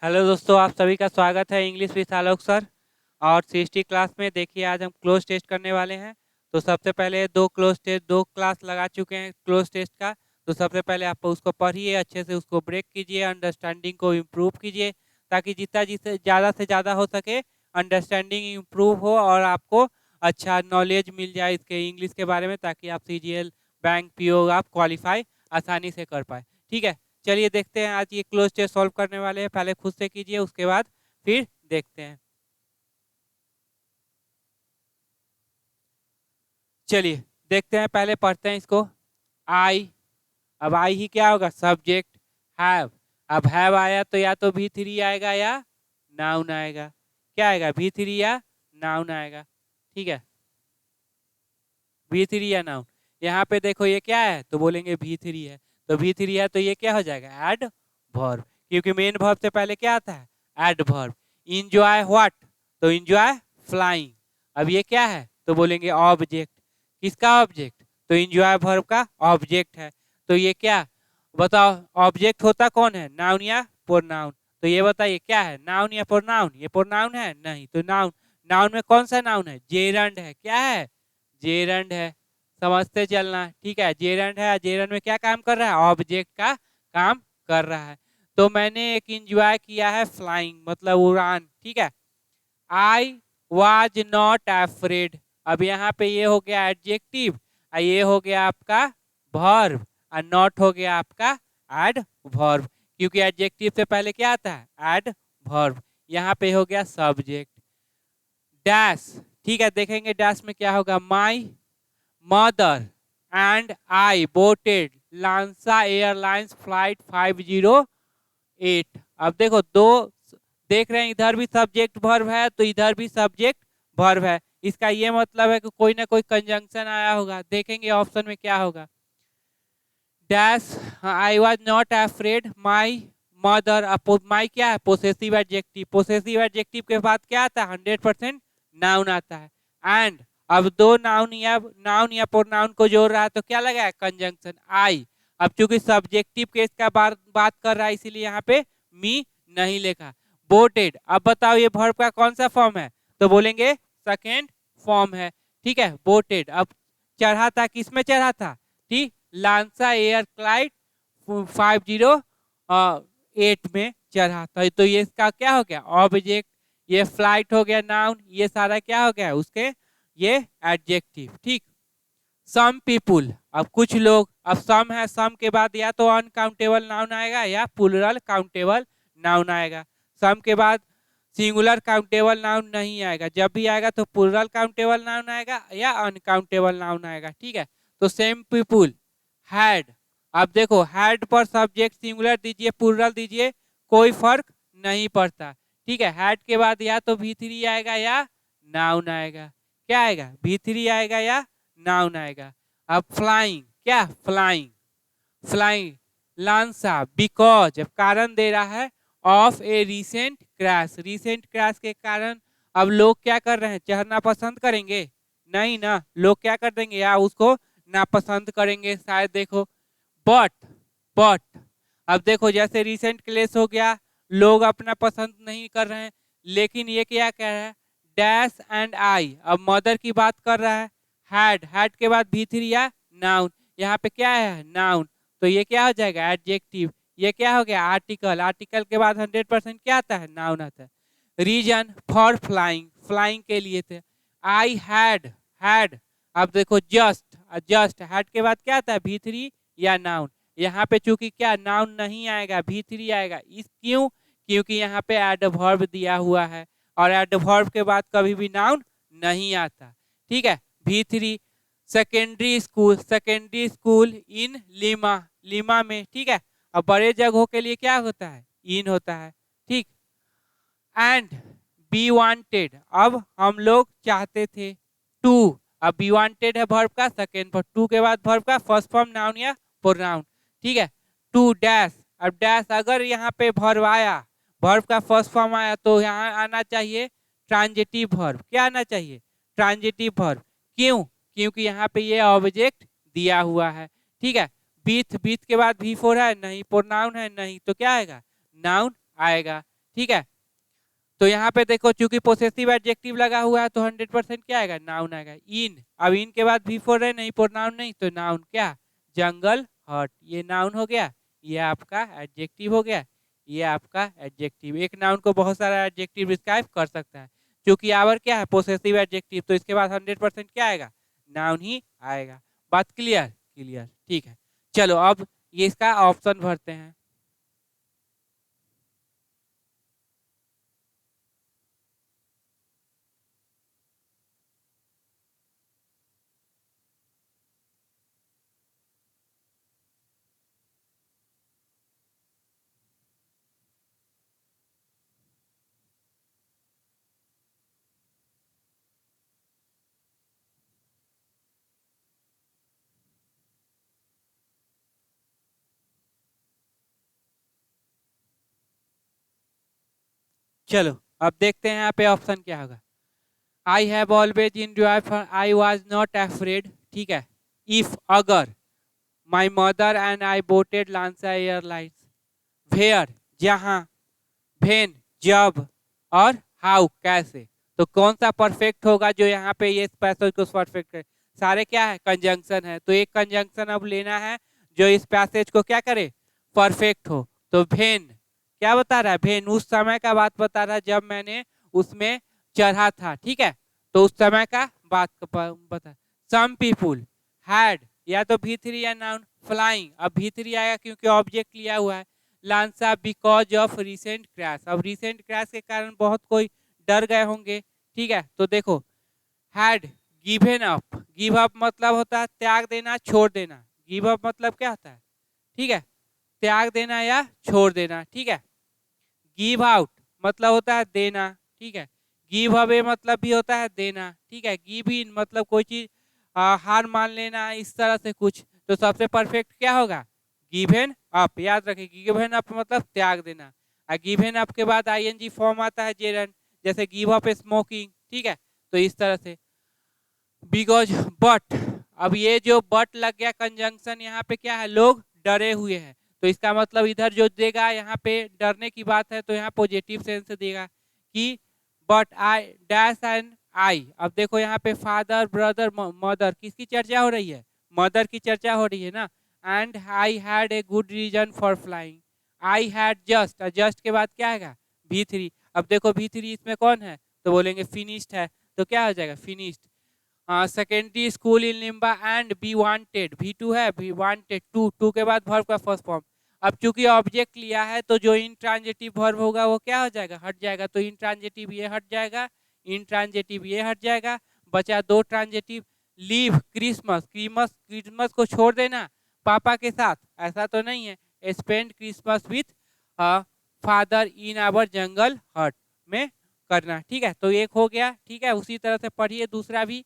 Hello दोस्तों, आप सभी का स्वागत है इंग्लिश विद आलोक सर। और सीएसटी क्लास में देखिए आज हम क्लोज टेस्ट करने वाले हैं। तो सबसे पहले दो क्लास लगा चुके हैं क्लोज टेस्ट का। तो सबसे पहले आप उसको पढ़िए, अच्छे से उसको ब्रेक कीजिए, अंडरस्टैंडिंग को इम्प्रूव कीजिए, ताकि जितना जिससे ज़्यादा से ज़्यादा हो सके अंडरस्टैंडिंग इम्प्रूव हो और आपको अच्छा नॉलेज मिल जाए इसके इंग्लिश के बारे में, ताकि आप सीजीएल, बैंक, पीओ आप क्वालिफाई आसानी से कर पाए। ठीक है, चलिए देखते हैं आज ये क्लोज टेस्ट सॉल्व करने वाले हैं। पहले खुद से कीजिए, उसके बाद फिर देखते हैं। चलिए देखते हैं, पहले पढ़ते हैं इसको। आई, अब आई ही क्या होगा? सब्जेक्ट। हैव, अब हैव आया तो या तो भी थ्री आएगा या नाउन आएगा। क्या आएगा? भी थ्री या नाउन आएगा। ठीक है, भी थ्री या नाउन। यहाँ पे देखो ये क्या है, तो बोलेंगे भी थ्री है। तो भी थ्री है तो ये क्या हो जाएगा? एड वर्ब, क्योंकि मेन वर्ब से पहले क्या आता है? Adverb. Enjoy what? तो इंजॉय फ्लाइंग। अब ये क्या है? तो बोलेंगे ऑब्जेक्ट। किसका ऑब्जेक्ट? तो इंजॉय वर्ब का ऑब्जेक्ट है। तो ये क्या, बताओ ऑब्जेक्ट होता कौन है? नाउन या प्रोनाउन? तो ये बताइए क्या है, नाउन या प्रोनाउन? ये प्रोनाउन है? नहीं, तो नाउन। नाउन में कौन सा नाउन है? जेरंड है। क्या है? जेरंड है। समझते चलना। ठीक है, जेरंड है। जेरंड में क्या काम कर रहा है? ऑब्जेक्ट का काम कर रहा है। तो मैंने एक इंजॉय किया है फ्लाइंग, मतलब उड़ान। ठीक है, आई वाज नॉट अफ्रेड। अब यहाँ पे ये हो गया एडजेक्टिव, ये हो गया आपका वर्ब, और नॉट हो गया आपका एड वर्ब, क्योंकि एडजेक्टिव से पहले क्या आता है? Adverb. यहाँ पे हो गया सब्जेक्ट। डैश, ठीक है, देखेंगे डैश में क्या होगा। My mother and I boarded Lansa airlines flight 508। अब देखो दो, देख रहे हैं इधर भी सब्जेक्ट वर्ब है तो इधर भी सब्जेक्ट वर्ब है। इसका ये मतलब है कि कोई ना कोई कंजंक्शन आया होगा। देखेंगे ऑप्शन में क्या होगा। Dash, I was not afraid my mother. My क्या है? Possessive adjective. पोसेसिव एडजेक्टिव के बाद क्या आता है? 100% नाउन आता है। एंड अब दो नाउन या प्रोनाउन को जोड़ रहा है तो क्या लगा है? कंजंक्शन आई। अब चूंकि सब्जेक्टिव केस का बात कर रहा है, इसीलिए यहाँ पे मी नहीं लिखा। बोटेड, अब बताओ ये वर्ब का कौन सा फॉर्म है? तो बोलेंगे सेकेंड फॉर्म है। ठीक है, बोटेड। अब चढ़ा था, किस में चढ़ा था? ठीक, लांसा एयर फ्लाइट 508 में चढ़ा था। तो ये इसका क्या हो गया? ऑब्जेक्ट। ये फ्लाइट हो गया नाउन, ये सारा क्या हो गया उसके? ये एडजेक्टिव। ठीक, सम पीपुल, अब कुछ लोग। अब सम है, सम के बाद या तो अनकाउंटेबल नाउन आएगा या प्लूरल काउंटेबल नाउन आएगा। सम के बाद सिंगुलर काउंटेबल नाउन नहीं आएगा। जब भी आएगा तो प्लूरल काउंटेबल नाउन आएगा या अनकाउंटेबल नाउन आएगा। ठीक है, तो सेम पीपुल हैड। अब देखो हैड पर सब्जेक्ट सिंगुलर दीजिए, प्लूरल दीजिए, कोई फर्क नहीं पड़ता। ठीक है, हैड के बाद या तो भी थ्री आएगा या नाउन आएगा। क्या आएगा? भी थ्री आएगा या नाउन आएगा। अब फ्लाइंग, क्या? फ्लाइंग। फ्लाइंग लांसा, बिकॉज, अब कारण दे रहा है, of A recent crash. Recent crash के कारण अब लोग क्या कर रहे हैं? चढ़ना पसंद करेंगे? नहीं ना, लोग क्या कर देंगे? या उसको नापसंद करेंगे शायद। देखो बट, बट अब देखो जैसे रिसेंट क्लेश हो गया, लोग अपना पसंद नहीं कर रहे हैं। लेकिन ये क्या कह रहा है? डैश एंड आई, अब मदर की बात कर रहा है। हैड, हैड के बाद भी थ्री या नाउन। यहाँ पे क्या है? नाउन। तो ये क्या हो जाएगा? एडजेक्टिव। ये क्या हो गया? आर्टिकल। आर्टिकल के बाद 100% क्या आता है? नाउन आता है। रीजन फॉर फ्लाइंग, फ्लाइंग के लिए थे। I had, had. अब देखो जस्ट, जस्ट हैड के बाद क्या आता है? भी थ्री या नाउन। यहाँ पे चूंकि क्या नाउन नहीं आएगा, भी थ्री आएगा। इस क्यों? क्योंकि यहाँ पे एडवर्ब दिया हुआ है, और एडवर्ब के बाद कभी भी नाउन नहीं आता। ठीक है, भी three. Secondary school, secondary school इन लीमा, लीमा में। ठीक है, अब बड़े जगहों के लिए क्या होता है? इन होता है। ठीक, एंड बी वांटेड, अब हम लोग चाहते थे। टू, अब बी वांटेड है वर्ब का सेकेंड फॉर्म, टू के बाद वर्ब का फर्स्ट फॉर्म नाउन या प्रोनाउन। ठीक है, टू डैश। अब डैश अगर यहाँ पे वर्ब आया, वर्ब का फर्स्ट फॉर्म आया, तो यहाँ आना चाहिए ट्रांजिटिव वर्ब। क्या आना चाहिए? Transitive verb. क्यों? क्योंकि यहाँ पे ये ऑब्जेक्ट दिया हुआ है। ठीक है, बीथ, बीथ के बाद भी फोर है नहीं, प्रोनाउन है नहीं, तो क्या आएगा? नाउन आएगा। ठीक है। तो यहाँ पे देखो चूंकि पोसेसिव एडजेक्टिव लगा हुआ है तो 100% क्या आएगा, नाउन आएगा। इन, अब इन के बाद भी फोर है, नहीं प्रोनाउन नहीं, तो नाउन क्या, जंगल हट, ये नाउन हो गया, ये आपका एडजेक्टिव हो गया, ये आपका एडजेक्टिव। एक नाउन को बहुत सारा एडजेक्टिव डिस्क्राइब कर सकता है, क्योंकि आवर क्या है, पोसेसिव एडजेक्टिव, तो इसके बाद 100% क्या आएगा, नाउन ही आएगा। बात क्लियर, क्लियर, ठीक है। चलो अब ये इसका ऑप्शन भरते हैं। चलो अब देखते हैं यहाँ पे ऑप्शन क्या होगा। I have always enjoy, I was not afraid, ठीक है। इफ, अगर, my mother and I boarded Lansa airlines, where, जहां, वेन, जब, और हाउ, कैसे। तो कौन सा परफेक्ट होगा जो यहाँ पे ये पैसेज को परफेक्ट करे, सारे क्या है, कंजंक्शन है, तो एक कंजंक्शन अब लेना है जो इस पैसेज को क्या करे, परफेक्ट हो। तो वेन क्या बता रहा है, वेन उस समय का बात बता रहा है जब मैंने उसमें चढ़ा था, ठीक है, तो उस समय का बात बता। सम पीपुल हैड, या तो भी3 या नाउन, फ्लाइंग, अब भी3 आएगा क्योंकि ऑब्जेक्ट लिया हुआ है, लांसा बिकॉज ऑफ रिसेंट क्रैश, अब रिसेंट क्रैश के कारण बहुत कोई डर गए होंगे, ठीक है। तो देखो had given up, give up मतलब होता है त्याग देना, छोड़ देना, गिव अप मतलब क्या होता है, ठीक है, त्याग देना या छोड़ देना, ठीक है। गिव आउट मतलब होता है देना, ठीक है। गिव अवे मतलब भी होता है देना, ठीक है। गिव इन मतलब कोई चीज हार मान लेना, इस तरह से कुछ। तो सबसे परफेक्ट क्या होगा, गिवन अप, याद रखिए गिवन अप मतलब त्याग देना। और गिवन अप के बाद आईएनजी फॉर्म आता है जेरन, जैसे गिव अप स्मोकिंग, ठीक है। तो इस तरह से बिकॉज, बट, अब ये जो बट लग गया कंजंक्शन, यहाँ पे क्या है, लोग डरे हुए हैं, तो इसका मतलब इधर जो देगा यहाँ पे डरने की बात है तो यहाँ पॉजिटिव सेंस देगा कि but I dash and I. अब देखो यहाँ पे फादर, ब्रदर, मदर, किसकी चर्चा हो रही है, मदर की चर्चा हो रही है ना। And I had a good reason for flying, I had just, just के बाद क्या आएगा, भी3। अब देखो भी3 इसमें कौन है, तो बोलेंगे फिनिश्ड है, तो क्या हो जाएगा, finished. Secondary school in Lima and be wanted, भी2 है, बी वांटेड, टू के बाद वर्ब का फर्स्ट फॉर्म। अब चूंकि ऑब्जेक्ट लिया है तो जो इन ट्रांजिटिव वर्ब होगा वो क्या हो जाएगा, हट जाएगा, तो इन ट्रांजिटिव ये हट जाएगा, इन ट्रांजिटिव ये हट जाएगा, बचा दो transitive. Leave Christmas, Christmas, Christmas को छोड़ देना पापा के साथ, ऐसा तो नहीं है, spend Christmas with father in our jungle hut में करना, ठीक है। तो एक हो गया, ठीक है। उसी तरह से पढ़िए दूसरा भी।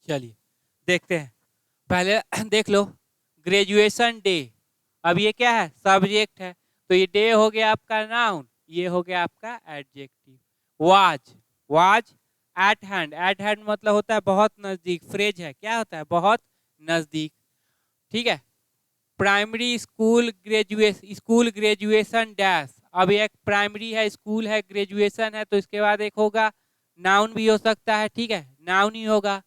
चलिए देखते हैं, पहले देख लो ग्रेजुएशन डे, अब ये क्या है, सब्जेक्ट है, तो ये डे हो गया आपका नाउन, ये हो गया आपका adjective. Was, was at hand, eight hand मतलब होता है बहुत नजदीक, फ्रेज है, क्या होता है, बहुत नजदीक, ठीक है। Primary school graduation, school graduation dash, अब एक प्राइमरी है, स्कूल है, ग्रेजुएशन है, तो इसके बाद एक होगा नाउन भी हो सकता है, ठीक है, नाउन ही होगा।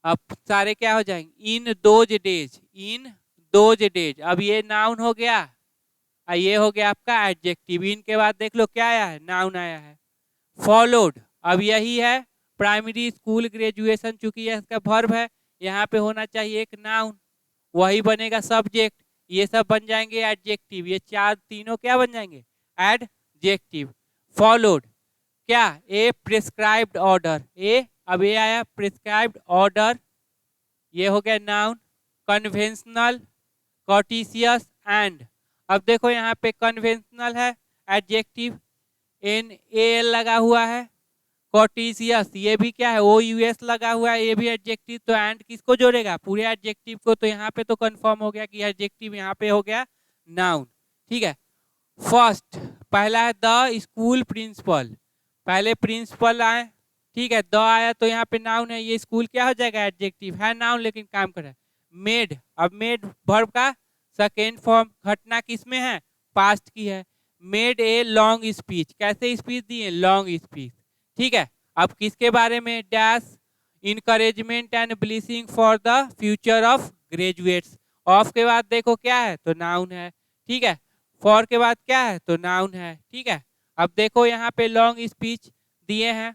अब सारे क्या हो जाएंगे, in those days, in those days, अब ये नाउन हो गया और ये हो गया आपका एडजेक्टिव। इन के बाद देख लो क्या आया है, नाउन आया है। फॉलोड, अब यही है प्राइमरी स्कूल ग्रेजुएशन, चूंकि यह इसका वर्ब है, यहाँ पे होना चाहिए एक नाउन, वही बनेगा सब्जेक्ट, ये सब बन जाएंगे एडजेक्टिव, ये चार तीनों क्या बन जाएंगे, एडजेक्टिव। फॉलोड क्या, ए प्रिस्क्राइब्ड ऑर्डर, ए, अब ये आया प्रिस्क्राइब्ड ऑर्डर, ये हो गया नाउन। कन्वेंशनल, कॉटिशियस एंड, अब देखो यहाँ पे कन्वेंशनल है एडजेक्टिव, एन ए एल लगा हुआ है, कॉर्टिशियस, ये भी क्या है, ओ यूएस लगा हुआ है, ये भी एडजेक्टिव। तो एंड किसको जोड़ेगा, पूरे एडजेक्टिव को। तो यहाँ पे तो कंफर्म हो गया कि एडजेक्टिव यहाँ पे हो गया नाउन। ठीक है, फर्स्ट पहला है द स्कूल प्रिंसिपल, पहले प्रिंसिपल आए, ठीक है, द आया तो यहाँ पे नाउन है, ये स्कूल क्या हो जाएगा, एडजेक्टिव है नाउन लेकिन काम कर रहा है। मेड, अब मेड वर्ब का सेकेंड फॉर्म, घटना किसमें है, पास्ट की है। मेड ए लॉन्ग स्पीच, कैसे स्पीच दिए, लॉन्ग स्पीच। ठीक है, अब किसके बारे में, dash encouragement and blessing for the future of graduates. Of के बाद देखो क्या है, तो नाउन है। ठीक है, फॉर के बाद क्या है, तो नाउन है। ठीक है, अब देखो यहाँ पे लॉन्ग स्पीच दिए हैं,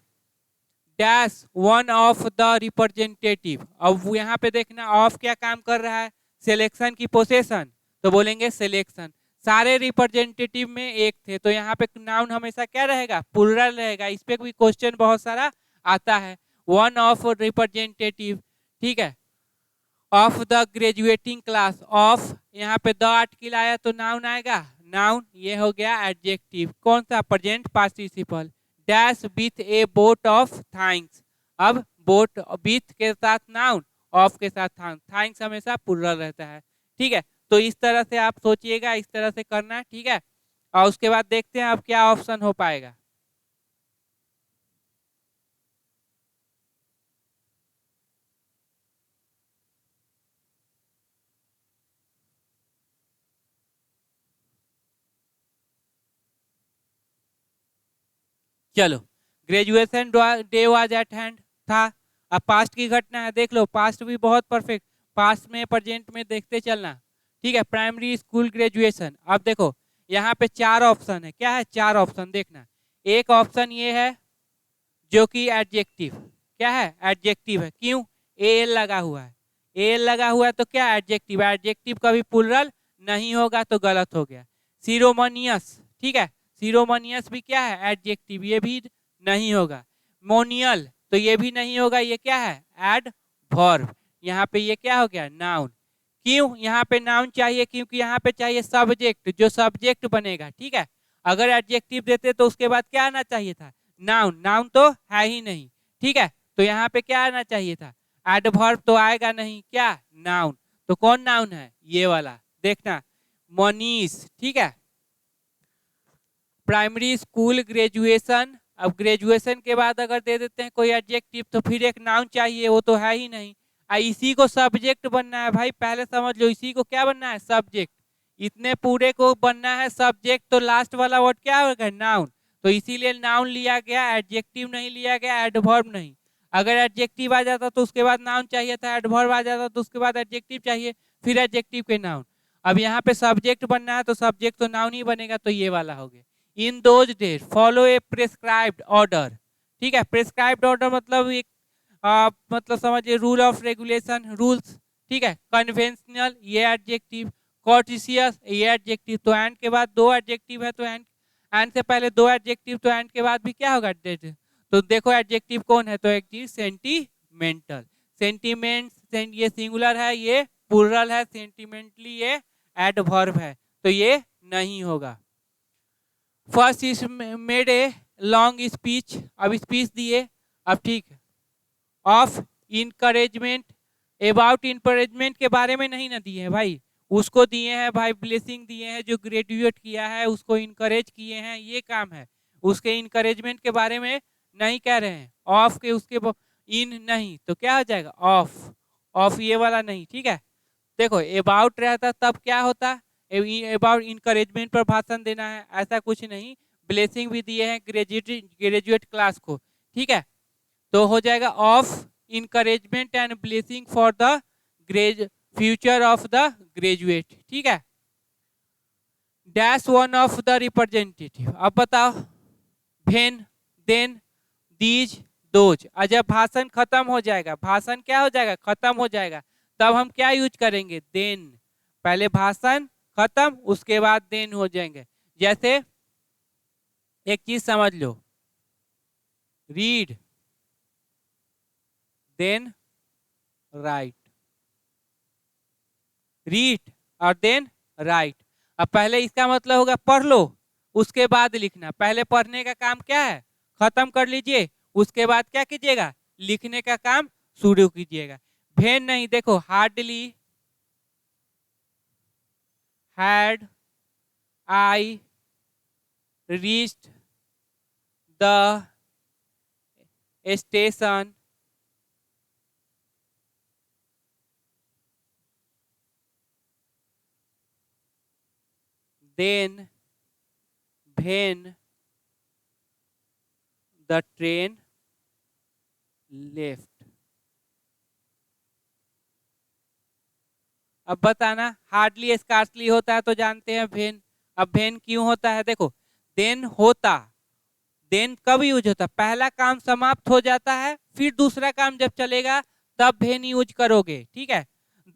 dash one of the representative. अब यहाँ पे देखना ऑफ क्या काम कर रहा है, सिलेक्शन की पोसेशन, तो बोलेंगे सिलेक्शन। सारे रिप्रेजेंटेटिव में एक थे, तो यहाँ पे नाउन हमेशा क्या रहेगा, प्लूरल रहेगा। इस पे भी क्वेश्चन बहुत सारा आता है। वन ऑफ रिप्रेजेंटेटिव, ठीक है, of the graduating class, of यहाँ पे द आर्टिकल आया तो नाउन आएगा, नाउन ये हो गया एडजेक्टिव, कौन सा, present participle. Dash with A boat of thanks, अब बोट विथ के साथ नाउन, ऑफ के साथ थैंक्स हमेशा प्लूरल रहता है। ठीक है, तो इस तरह से आप सोचिएगा, इस तरह से करना। ठीक है, और उसके बाद देखते हैं अब क्या ऑप्शन हो पाएगा। चलो, graduation day was at hand था। अब पास्ट की घटना है, देख लो, पास्ट भी बहुत परफेक्ट, पास्ट में प्रेजेंट में देखते चलना। ठीक है, प्राइमरी स्कूल ग्रेजुएशन। अब देखो यहाँ पे चार ऑप्शन है, क्या है, चार ऑप्शन देखना। एक ऑप्शन ये है जो कि एडजेक्टिव, क्या है, एडजेक्टिव है, क्यों, ए लगा हुआ है, ए लगा हुआ है तो क्या एडजेक्टिव, एडजेक्टिव कभी प्लूरल नहीं होगा तो गलत हो गया। सिरोमोनियस, ठीक है, सिरोमोनियस भी क्या है, एडजेक्टिव, ये भी नहीं होगा। मोनियल, तो ये भी नहीं होगा, ये क्या है, एडवर्ब, यहाँ पे ये क्या हो गया, नाउन। क्यों यहाँ पे नाउन चाहिए, क्योंकि यहाँ पे चाहिए सब्जेक्ट, जो सब्जेक्ट बनेगा। ठीक है, अगर एडजेक्टिव देते तो उसके बाद क्या आना चाहिए था, नाउन, नाउन तो है ही नहीं। ठीक है, तो यहाँ पे क्या आना चाहिए था, एडवर्ब, तो आएगा नहीं, क्या, नाउन। तो कौन नाउन है, ये वाला, देखना, मनीष। ठीक है, प्राइमरी स्कूल ग्रेजुएशन। अब ग्रेजुएशन के बाद अगर दे देते हैं कोई एडजेक्टिव तो फिर एक नाउन चाहिए, वो तो है ही नहीं। इसी को सब्जेक्ट बनना है भाई, पहले समझ लो, इसी को क्या बनना है, सब्जेक्ट। इतने पूरे को बनना है सब्जेक्ट, तो लास्ट वाला वर्ड क्या होगा, नाउन। तो इसीलिए नाउन लिया गया, एडजेक्टिव नहीं लिया गया, एडवर्ब नहीं। अगर एडजेक्टिव आ जाता तो उसके बाद नाउन चाहिए था, एडवर्ब आ जाता तो उसके बाद एडजेक्टिव चाहिए, फिर एडजेक्टिव के नाउन। अब यहाँ पे सब्जेक्ट बनना है तो सब्जेक्ट तो नाउन ही बनेगा, तो ये वाला हो गया। In those days follow A prescribed order. ठीक है, प्रिस्क्राइब्ड ऑर्डर मतलब एक मतलब समझिए रूल ऑफ रेगुलेशन, रूल्स। ठीक है, कन्वेंशनल, ये एडजेक्टिव, कॉर्टिशियस, ये एडजेक्टिव। तो एंड के बाद दो एडजेक्टिव है, तो एंड से पहले दो एडजेक्टिव, तो एंड के बाद भी क्या होगा, तो देखो एडजेक्टिव कौन है, तो एक चीज सेंटीमेंटल, सेंटीमेंट, ये सिंगुलर है, ये प्लूरल है, सेंटिमेंटली ये एडवर्ब है, तो ये नहीं होगा। First is made a long speech, अब स्पीच दिए, अब ठीक है, ऑफ इनकरेजमेंट, अबाउट इनकरेजमेंट के बारे में नहीं ना दिए हैं भाई, उसको दिए हैं भाई, ब्लेसिंग दिए हैं, जो ग्रेजुएट किया है उसको इनकरेज किए हैं, ये काम है। उसके इनकरेजमेंट के बारे में नहीं कह रहे हैं, ऑफ के उसके इन नहीं, तो क्या हो जाएगा, ऑफ, ऑफ ये वाला नहीं। ठीक है, देखो अबाउट रहता तब क्या होता, अबाउट इनकरेजमेंट पर भाषण देना है, ऐसा कुछ नहीं। ब्लेसिंग भी दिए हैं ग्रेजुएट क्लास को। ठीक है, तो हो जाएगा of encouragement and blessing for the future of the graduate. ठीक है, dash one of the representative. अब बताओ, भेन, देन, दीज, दोज। जब भाषण खत्म हो जाएगा, भाषण क्या हो जाएगा, खत्म हो जाएगा, तब हम क्या यूज करेंगे, देन। पहले भाषण खत्म, उसके बाद देन हो जाएंगे। जैसे एक चीज समझ लो, रीड देन राइट, रीड और देन राइट। अब पहले इसका मतलब होगा पढ़ लो, उसके बाद लिखना। पहले पढ़ने का काम क्या है, खत्म कर लीजिए, उसके बाद क्या कीजिएगा, लिखने का काम शुरू कीजिएगा। भेन नहीं, देखो hardly had I reached the station then when the train left। अब बताना, हार्डली स्कार्सली होता है तो जानते हैं भेन। अब भेन क्यों होता है, देखो देन होता, देन कब यूज होता, पहला काम समाप्त हो जाता है फिर दूसरा काम जब चलेगा तब भेन यूज करोगे, ठीक है,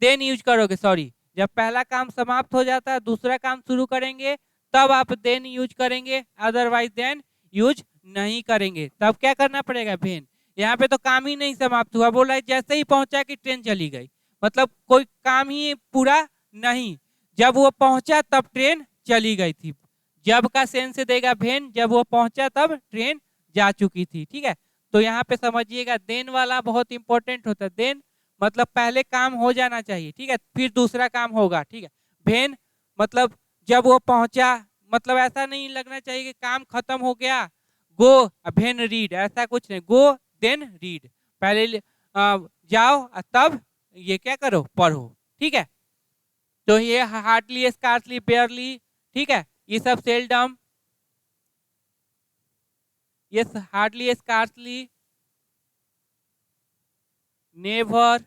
देन यूज करोगे, सॉरी, जब पहला काम समाप्त हो जाता है दूसरा काम शुरू करेंगे तब आप देन यूज करेंगे, अदरवाइज देन यूज नहीं करेंगे। तब क्या करना पड़ेगा, भेन। यहाँ पे तो काम ही नहीं समाप्त हुआ, बोल रहा है जैसे ही पहुंचा कि ट्रेन चली गई, मतलब कोई काम ही पूरा नहीं, जब वो पहुंचा तब ट्रेन चली गई थी। जब का सेंस देगा भेन, जब वो पहुंचा तब ट्रेन जा चुकी थी, ठीक है। तो यहाँ पे समझिएगा देन वाला बहुत इंपॉर्टेंट होता है। देन मतलब पहले काम हो जाना चाहिए, ठीक है, फिर दूसरा काम होगा, ठीक है। भेन मतलब जब वो पहुंचा, मतलब ऐसा नहीं लगना चाहिए कि काम खत्म हो गया, गो भेन रीड, ऐसा कुछ नहीं, गो देन रीड, पहले जाओ तब ये क्या करो, पढ़ो, ठीक है। तो ये हार्डली स्कार्सली बेयरली, ठीक है, ये सब सेल्डम, ये हार्डली स्कार्सली नेवर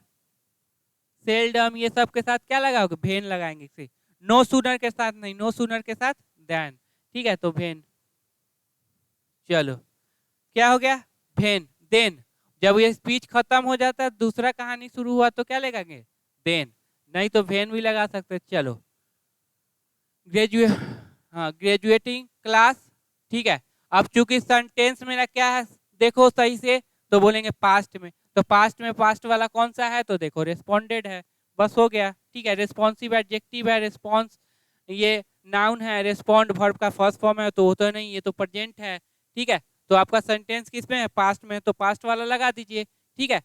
सेल्डम, ये सब के साथ क्या लगाओगे, भेन लगाएंगे। नो सूनर के साथ नहीं, नो सूनर के साथ देन, ठीक है, तो भेन। चलो क्या हो गया, भेन देन, जब ये स्पीच खत्म हो जाता है दूसरा कहानी शुरू हुआ तो क्या लगाएंगे, देन, नहीं तो भेन भी लगा सकते। चलो ग्रेजुएट, हाँ ग्रेजुएटिंग क्लास, ठीक है। अब चूंकि सेंटेंस मेरा क्या है, देखो सही से, तो बोलेंगे पास्ट में, तो पास्ट में पास्ट वाला कौन सा है, तो देखो रेस्पोंडेड है, बस हो गया, ठीक है। रेस्पॉन्सिव एडजेक्टिव है, रेस्पॉन्स ये नाउन है, रेस्पॉन्ड वर्ब का फर्स्ट फॉर्म है तो होता नहीं, ये तो प्रेजेंट है, ठीक है। तो आपका सेंटेंस किस में है, पास्ट में, तो पास्ट वाला लगा दीजिए, ठीक है।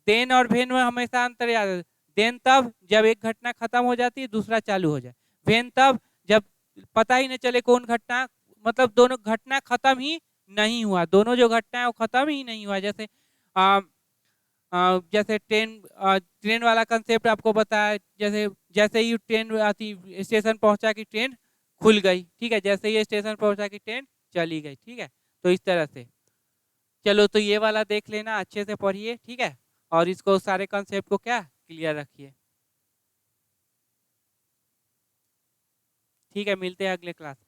देन और भेन में हमेशा अंतर याद है, देन तब जब एक घटना खत्म हो जाती है दूसरा चालू हो जाए, भेन तब जब पता ही नहीं चले कौन घटना, मतलब दोनों घटना खत्म ही नहीं हुआ, दोनों जो घटना है वो खत्म ही नहीं हुआ। जैसे जैसे ट्रेन वाला कंसेप्ट आपको बताया, जैसे जैसे ही ट्रेन आती स्टेशन पहुंचा कि ट्रेन खुल गई, ठीक है, जैसे ही स्टेशन पहुंचा कि ट्रेन चली गई, ठीक है। तो इस तरह से चलो, तो ये वाला देख लेना, अच्छे से पढ़िए, ठीक है, और इसको सारे कंसेप्ट को क्या क्लियर रखिए, ठीक है। मिलते हैं अगले क्लास में।